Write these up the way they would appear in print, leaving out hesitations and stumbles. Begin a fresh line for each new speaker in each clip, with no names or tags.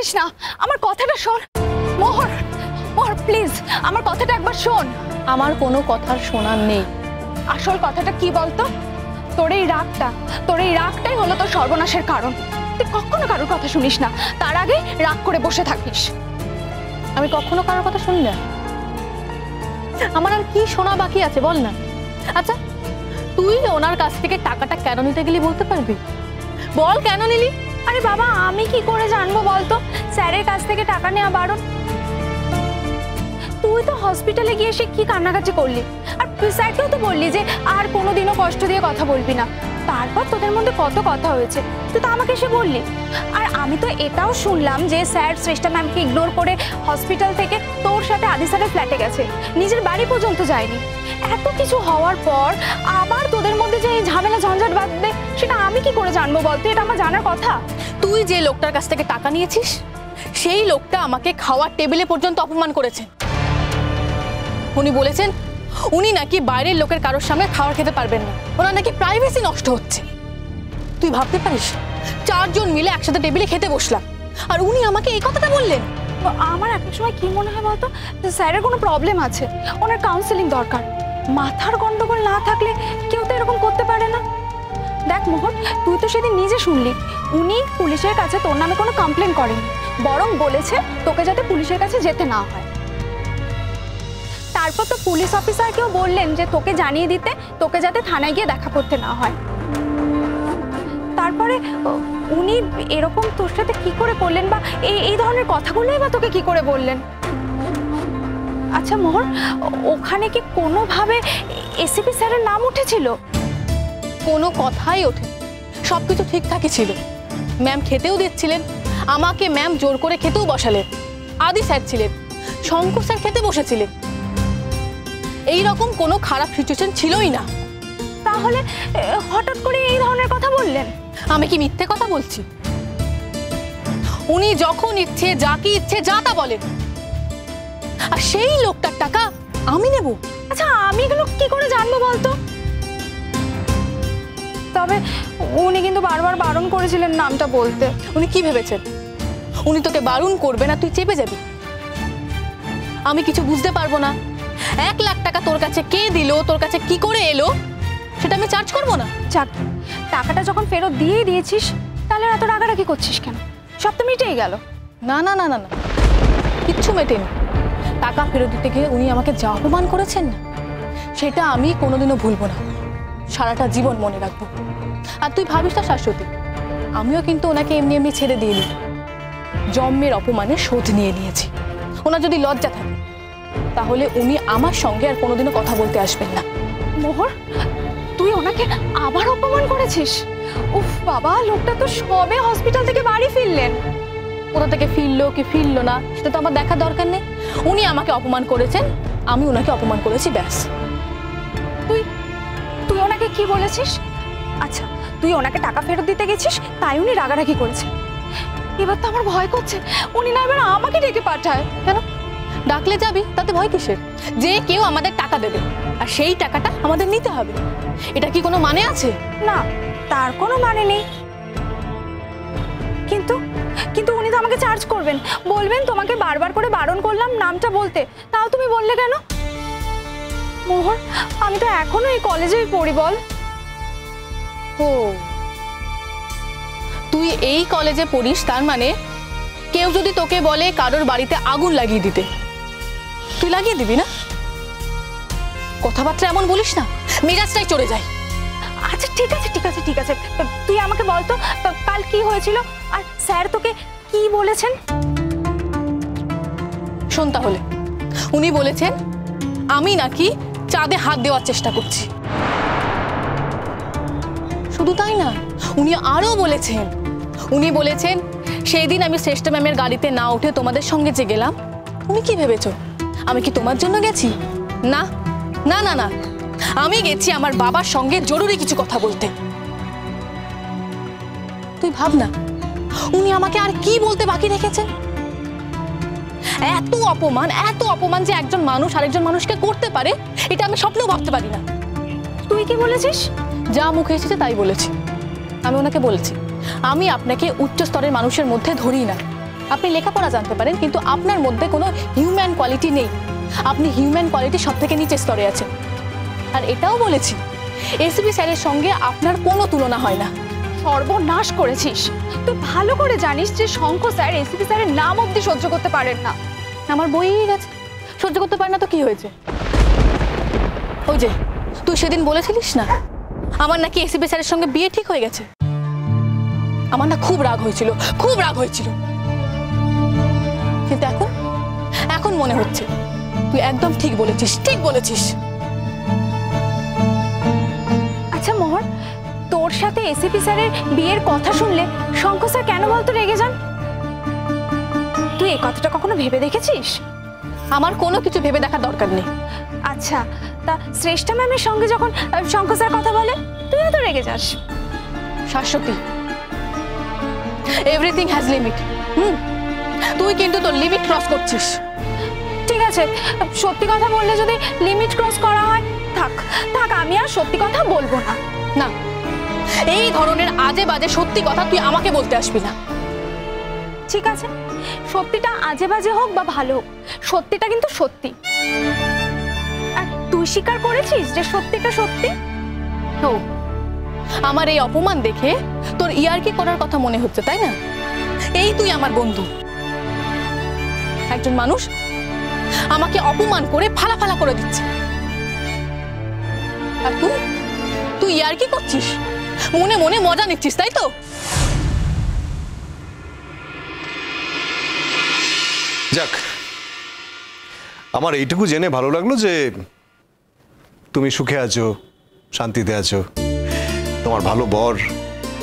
করিস না, আমার কথাটা শোন। মোহর, মোহর প্লিজ আমার কথাটা একবার শোন।
আমার কোনো কথার শোনার নেই।
আসল কথাটা কি বলতো? তোর এই রাগটাই হলো তোর সর্বনাশের কারণ। তুই কখনো কারোর কথা শুনিস না, তার আগে রাগ করে বসে থাকিস।
আমি কখনো কারোর কথা শুনি না। আমার আর কি শোনা বাকি আছে বল না। আচ্ছা তুই ওনার কাছ থেকে টাকাটা কেন নিতে গেলি বলতে পারবি? বল কেন নিলি?
আরে বাবা আমি কি করে জানবো বলতো স্যারের কাছ থেকে টাকা নেওয়া বারণ? তুই তো হসপিটালে গিয়ে সে কি কান্নাকাটি করলি, আর স্যারকেও তো বললি যে আর কোনোদিনও কষ্ট দিয়ে কথা বলবি না। তারপর তোদের মধ্যে কত কথা হয়েছে, তুই তো আমাকে এসে বললি। আর আমি তো এটাও শুনলাম যে স্যার শ্রেষ্ঠা ম্যামকে ইগনোর করে হসপিটাল থেকে তোর সাথে আদি স্যারের ফ্ল্যাটে গেছে, নিজের বাড়ি পর্যন্ত যায়নি। এত কিছু হওয়ার পর আবার তোদের মধ্যে যে এই ঝামেলা ঝঞ্ঝাট বাঁধবে সেটা আমি কি করে জানবো বলতো? এটা আমার জানার কথা।
তুই যে লোকটার কাছ থেকে টাকা নিয়েছিস সেই লোকটা আমাকে খাওয়ার টেবিলে পর্যন্ত অপমান করেছে। উনি বলেছেন উনি নাকি বাইরের লোকের কারোর সামনে খাবার খেতে পারবেন না, ওনার নাকি প্রাইভেসি নষ্ট হচ্ছে। তুই ভাবতে পারিস 4 জন মিলে একসাথে টেবিলে খেতে বসলাম আর উনি আমাকে এই কথাটা বললেন।
আমার একটা সময় কি মনে হয় বলতো, স্যারের কোনো প্রবলেম আছে, ওনার কাউন্সেলিং দরকার। মাথার গন্ডগোল না থাকলে কেউ তো এরকম করতে পারে না। দেখ মোহন, তুই তো সেদিন নিজে শুনলি উনি পুলিশের কাছে তোর নামে কোনো কমপ্লেন করেনি, বরং বলেছে তোকে যাতে পুলিশের কাছে যেতে না হয়। তারপর তো পুলিশ অফিসারকেও বললেন যে তোকে জানিয়ে দিতে, তোকে যাতে থানায় গিয়ে দেখা করতে না হয়। তারপরে উনি এরকম তোর সাথে কি করে করলেন, বা এই ধরনের কথাগুলোই বা তোকে কি করে বললেন? আচ্ছা মোহর, ওখানে কি কোনোভাবে এসিপি স্যারের নাম উঠেছিল?
কোনো কথাই ওঠে, সবকিছু ঠিকঠাকই ছিল। ম্যাম খেতেও দিচ্ছিলেন, আমাকে ম্যাম জোর করে খেতেও বসালেন। আদি স্যার ছিলেন, শঙ্কর স্যার খেতে বসেছিলেন। এই রকম কোনো খারাপ সিচুয়েশন ছিলই না।
তাহলে হঠাৎ করে এই ধরনের কথা বললেন?
আমি কি মিথ্যে কথা বলছি? উনি যখন ইচ্ছে যা কি ইচ্ছে যা তা বলেন, আর সেই লোকটার টাকা আমি নেব?
আচ্ছা আমি এগুলো কি করে জানবো বলতো? তবে উনি কিন্তু বারবার বারণ করেছিলেন নামটা বলতে।
উনি কি ভেবেছেন উনি তোকে বারণ করবে না তুই চেপে যাবি? আমি কিছু বুঝতে পারবো না? 1 লাখ টাকা তোর কাছে কে দিল, তোর কাছে কি করে এলো সেটা আমি চার্জ করবো না?
যাক, টাকাটা যখন ফেরত দিয়ে দিয়েছিস তাহলে এত রাগারাগি করছিস কেন? সব তো মিটেই গেল।
না না না না না, কিচ্ছু মেটেনি। টাকা ফেরত দিতে গিয়ে উনি আমাকে যা অপমান করেছেন না সেটা আমি কোনোদিনও ভুলবো না, সারাটা জীবন মনে রাখবো। আর তুই ভাবিস না শাশ্বতী, আমিও কিন্তু ওনাকে এমনি এমনি ছেড়ে দিইনি, জন্মের অপমানে শোধ নিয়ে নিয়েছি। ওনার যদি লজ্জা থাকে তাহলে উনি আমার সঙ্গে আর কোনোদিনও কথা বলতে আসবেন না।
মোহর, তুই ওনাকে আবার অপমান করেছিস? উফ বাবা, লোকটা তো সবে হসপিটাল থেকে বাড়ি ফিরলেন।
কোথা থেকে ফিরলো কি ফিরলো না সেটা তো আমার দেখার দরকার নেই। উনি আমাকে অপমান করেছেন, আমি ওনাকে অপমান করেছি, ব্যাস।
তুই ওনাকে কি বলেছিস? আচ্ছা তুই ওনাকে টাকা ফেরত দিতে গেছিস তাই উনি রাগারাগি করেছে। এবার তো আমার ভয় করছে উনি না এবার আমাকে ডেকে পাঠায়।
কেন? ডাকলে যাবি, তাতে ভয় কিসের? যে কেউ আমাদের টাকা দেবে আর সেই টাকাটা আমাদের নিতে হবে, এটা কি কোনো মানে আছে?
না, তার কোনো মানে নেই। কিন্তু কিন্তু উনি তো আমাকে চার্জ করবেন, বলবেন তোমাকে বারবার করে বারণ করলাম নামটা বলতে, তাও তুমি বললে কেন? মোহর, আমি তো এখনো এই কলেজেই পড়ি বল।
ও, তুই এই কলেজে পড়িস, তার মানে কেউ যদি তোকে বলে কারোর বাড়িতে আগুন লাগিয়ে দিতে, তুই লাগিয়ে দিবি না? কথাবার্তা এমন বলিস না, মেজাজটাই চড়ে যায়।
আচ্ছা ঠিক আছে ঠিক আছে ঠিক আছে, তুই আমাকে বলতো কাল কি হয়েছিল আর স্যার তোকে কি বলেছেন?
শোন তাহলে, উনি বলেছেন আমি নাকি চাঁদে হাত দেওয়ার চেষ্টা করছি। শুধু তাই না, উনি আরো বলেছেন, উনি বলেছেন সেই দিন আমি শ্রেষ্ঠা ম্যামের গাড়িতে না উঠে তোমাদের সঙ্গে যে গেলাম, তুমি কি ভেবেছো আমি কি তোমার জন্য গেছি? না না না না, আমি গেছি আমার বাবার সঙ্গে জরুরি কিছু কথা বলতে। তুই ভাব না উনি আমাকে আর কি বলতে বাকি রেখেছেন। এত অপমান যে একজন মানুষ আরেকজন মানুষকে করতে পারে এটা আমি স্বপ্নেও ভাবতে পারি না।
তুই কি বলেছিস?
যা মুখে এসেছে তাই বলেছি। আমি ওনাকে বলেছি আমি আপনাকে উচ্চ স্তরের মানুষের মধ্যে ধরি না, আপনি লেখাপড়া জানতে পারেন, কিন্তু আপনার মধ্যে কোনো হিউম্যান কোয়ালিটি নেই। আপনি হিউম্যান কোয়ালিটি সব থেকে নিচের স্তরে আছেন। আর এটাও বলেছি, এসিপি স্যারের সঙ্গে আপনার কোনো তুলনা হয় না।
সর্বনাশ করেছিস। তুই ভালো করে জানিস যে শঙ্খ স্যার এসিপি স্যারের নাম অবধি সহ্য করতে পারেন না।
আমার বইই গেছে, সহ্য করতে পারে না তো কি হয়েছে? ওই যে তুই সেদিন বলেছিলিস না আমার নাকি এসিপি স্যারের সঙ্গে বিয়ে ঠিক হয়ে গেছে, আমার না খুব রাগ হয়েছিল, খুব রাগ হয়েছিল। কিন্তু এখন এখন মনে হচ্ছে তুই একদম ঠিক বলেছিস, ঠিক বলেছিস।
আচ্ছা মোহর, তোর সাথে এসিপি স্যারের বিয়ের কথা শুনলে শঙ্খ স্যার কেন বলতো রেগে যান? তুই এই কথাটা কখনো ভেবে দেখেছিস?
আমার কোনো কিছু ভেবে দেখার দরকার নেই।
আচ্ছা, তা শ্রেষ্ঠা ম্যামের সঙ্গে যখন শঙ্খ স্যার কথা বলে তুইও তো রেগে যাস।
Shashwati, everything has limit. তুই কিন্তু তোর লিমিট ক্রস করছিস।
ঠিক আছে, সত্যি কথা বললে যদি লিমিট ক্রস করা হয়, থাক থাক, আমি আর সত্যি কথা বলবো না।
না, এই ধরনের আজে বাজে সত্যি কথা তুই আমাকে বলতে আসবি না।
ঠিক আছে, সত্যিটা আজে বাজে হোক বা ভালো হোক, সত্যিটা কিন্তু সত্যি। আর তুই স্বীকার করেছিস যে সত্যিটা সত্যি।
ও, আমার এই অপমান দেখে তোর ইয়ার্কি করার কথা মনে হচ্ছে, তাই না? এই তুই আমার বন্ধু, একজন মানুষ আমাকে অপমান করে ফালা ফালা করে দিচ্ছে, আর তুই ইয়ার্কি করছিস, মনে মনে মজা নিচ্ছিস, তাই তো?
যাক, আমার এইটুকু জেনে ভালো লাগলো যে তুমি সুখে আছো, শান্তিতে আছো, তোমার ভালো বর।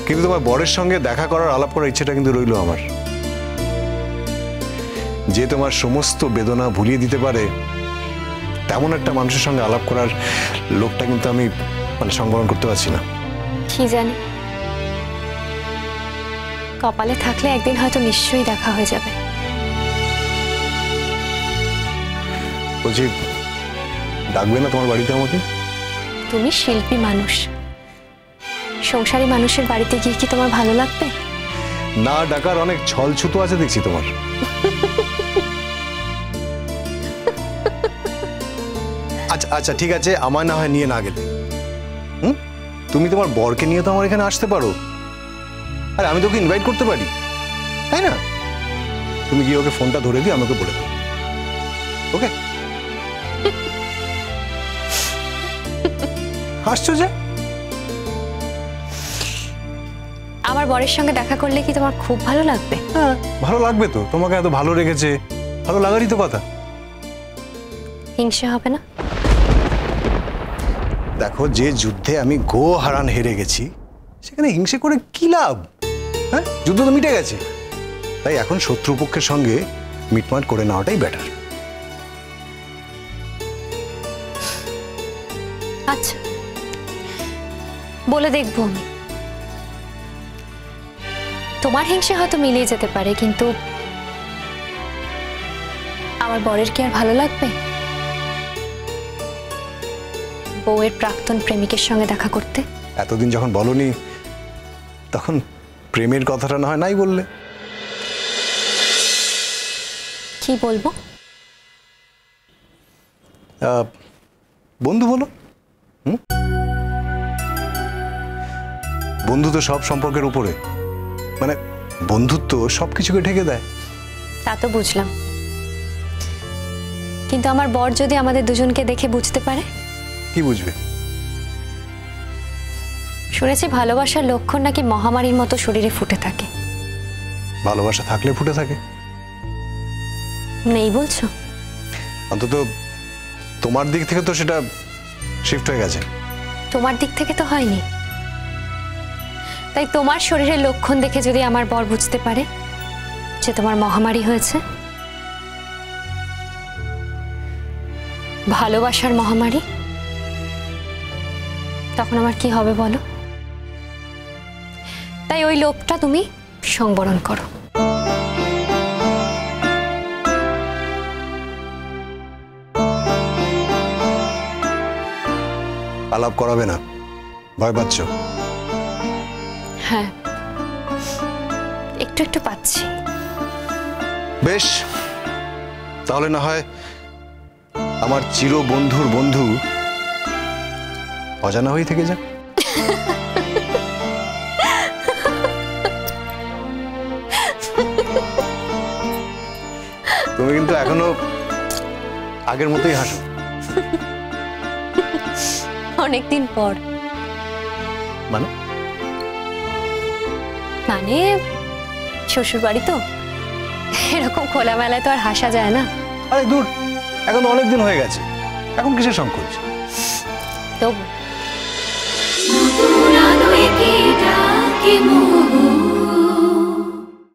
কিন্তু তোমার বরের সঙ্গে দেখা করার, আলাপ করার ইচ্ছেটা কিন্তু রইলো আমার। যে তোমার সমস্ত বেদনা ভুলিয়ে দিতে পারে তেমন একটা মানুষের সঙ্গে আলাপ করার লোকটা কিন্তু আমি সংবরণ করতে পারছি না।
কি জানি, কপালে থাকলে একদিন হয়তো নিশ্চয়ই দেখা হয়ে যাবে।
বলছি, ডাকবে না তোমার বাড়িতে আমাকে?
তুমি শিল্পী মানুষ, সংসারী মানুষের বাড়িতে গিয়ে কি তোমার ভালো লাগবে?
না ডাকার অনেক ছল ছুতো আছে দেখছি তোমার। আচ্ছা আচ্ছা, ঠিক আছে, আমার না হয় নিয়ে না গেলে। তুমি তোমার বরকে নিয়ে তো আমার এখানে আসতে পারো। আরে আমি তোকে ইনভাইট করতে পারি, তাই না? তুমি গিয়ে ওকে ফোনটা ধরে দিয়ে আমাকে বলে দাও, ওকে? হাসছো যে?
আমার বরের সঙ্গে দেখা করলে কি তোমার খুব ভালো লাগবে?
হ্যাঁ, ভালো লাগবে তো। তোমাকে এত ভালো রেখেছে, ভালো লাগারই তো কথা।
হিংসে হবে না?
দেখো, যে যুদ্ধে আমি গো হারান হেরে গেছি, সেখানে হিংসে করে কি লাভ? হ্যাঁ, যুদ্ধ তো মিটে গেছে। তাই এখন শত্রুপক্ষের সঙ্গে মিটমাট করে নেওয়াটাই বেটার।
আচ্ছা, বলে দেখবো আমি। তোমার হিংসে হয়তো মিলিয়ে যেতে পারে, কিন্তু আমার বরের কি আর ভালো লাগবে বউয়ের প্রাক্তন প্রেমিকের সঙ্গে দেখা করতে?
এতদিন যখন বলনি, তখন প্রেমের কথাটা না হয় নাই বললে।
কি বলবো?
বন্ধু বলো। বন্ধু তো সব সম্পর্কের উপরে, মানে বন্ধুত্ব সবকিছুকে ঢেকে দেয়।
তা তো বুঝলাম, কিন্তু আমার বর যদি আমাদের দুজনকে দেখে বুঝতে পারে?
কি বুঝবে?
শুনেছি ভালোবাসার লক্ষণ নাকি মহামারীর মতো শরীরে ফুটে থাকে।
ভালোবাসা থাকলে ফুটে থাকে?
নেই বলছো?
অন্তত তোমার দিক থেকে তো সেটা শিফট হয়ে গেছে।
তোমার দিক থেকে তো হয়নি। তাই তোমার শরীরের লক্ষণ দেখে যদি আমার বর বুঝতে পারে যে তোমার মহামারী হয়েছে, ভালোবাসার মহামারী, তখন আমার কি হবে বলো? তাই ওই লোভটা তুমি সংবরণ করো।
আলাপ করাবে না? ভয় পাচ্ছ?
হ্যাঁ, একটু একটু পাচ্ছি।
বেশ, তাহলে না হয় আমার চির বন্ধুর বন্ধু অজানা হয়ে থেকে যাক। তুমি কিন্তু এখনো আগের মতোই হাসো।
অনেকদিন পর।
মানে
মানে শ্বশুর বাড়ি তো, এরকম খোলামেলায় তো আর হাসা যায় না।
আরে দূর, এখন তো অনেক দিন হয়ে গেছে, এখন কিসের সংকোচ?
তবু
নতুন আলোয় কে ডাকে মোহ